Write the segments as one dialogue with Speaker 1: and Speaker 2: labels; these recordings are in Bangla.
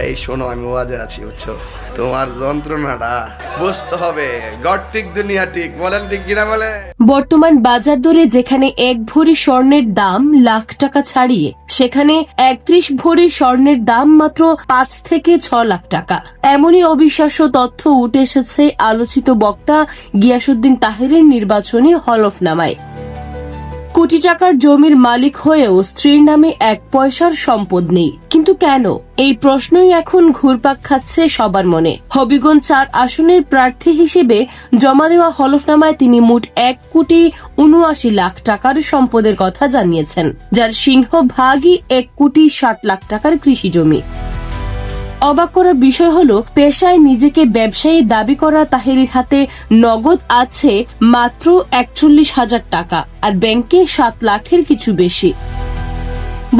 Speaker 1: এই শোনো, আমি ওয়াজে আছি বুঝছো, তোমার যন্ত্রণাটা বুঝতে হবে। গড ঠিক দুনিয়া ঠিক, বলেন ঠিক কিনা বলে।
Speaker 2: বর্তমান বাজার দরে যেখানে 1 ভরি স্বর্ণের দাম লাখ টাকা ছাড়িয়ে, সেখানে 31 ভরি স্বর্ণের দাম মাত্র 5 থেকে 6 লাখ টাকা। এমনই অবিশ্বাস্য তথ্য উঠে এসেছে আলোচিত বক্তা গিয়াসউদ্দিন তাহেরের নির্বাচনী হলফনামায়। কোটি টাকার জমির মালিক হয়েও স্ত্রীর নামে 1 পয়সার সম্পদ নেই, কিন্তু কেন? এই প্রশ্নই এখন ঘুরপাক খাচ্ছে সবার মনে। হবিগঞ্জ 4 আসনের প্রার্থী হিসেবে জমা দেওয়া হলফনামায় তিনি মোট 1,79,00,000 টাকার সম্পদের কথা জানিয়েছেন, যার সিংহভাগই 1,60,00,000 টাকার কৃষি জমি। অবাক করার বিষয় হলো, পেশায় নিজেকে ব্যবসায়ী দাবি করা তাহেরের হাতে নগদ আছে মাত্র 41,000 টাকা, আর ব্যাংকে 7 লাখের কিছু বেশি।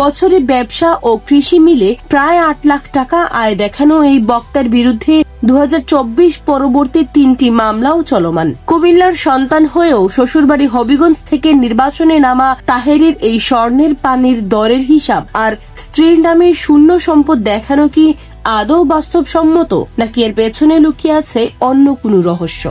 Speaker 2: বছরে ব্যবসা ও কৃষি মিলে প্রায় 8 লাখ টাকা আয় দেখানো এই বক্তার বিরুদ্ধে 2024 পরবর্তী 3টি মামলাও চলমান। কুমিল্লার সন্তান হয়েও শ্বশুরবাড়ি হবিগঞ্জ থেকে নির্বাচনে নামা তাহেরের এই স্বর্ণের পানির দরের হিসাব আর স্ত্রীর নামে শূন্য সম্পদ দেখানো কি আদৌ বাস্তবসম্মত, নাকি এর পেছনে লুকিয়ে আছে অন্য কোনো রহস্য?